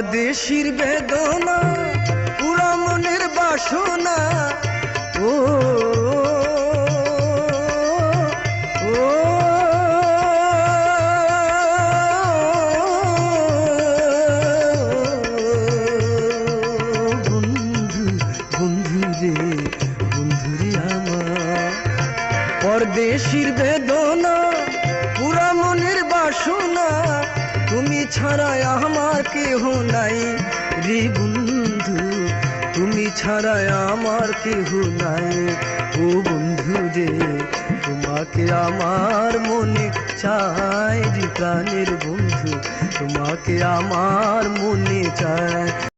পরদেশির বেদনা পুরা মনের বাসনা ও ও বন্ধু বন্ধু রে আমার পরদেশির বেদনা পুরা মনের বাসনা তুমি ছাড়া আমার কেহ নাই রে বন্ধু তুমি ছাড়া আমার কেহ নাই ও বন্ধু রে তোমাকে আমার মনে চাই রে প্রাণের বন্ধু তোমাকে আমার মনে চায়।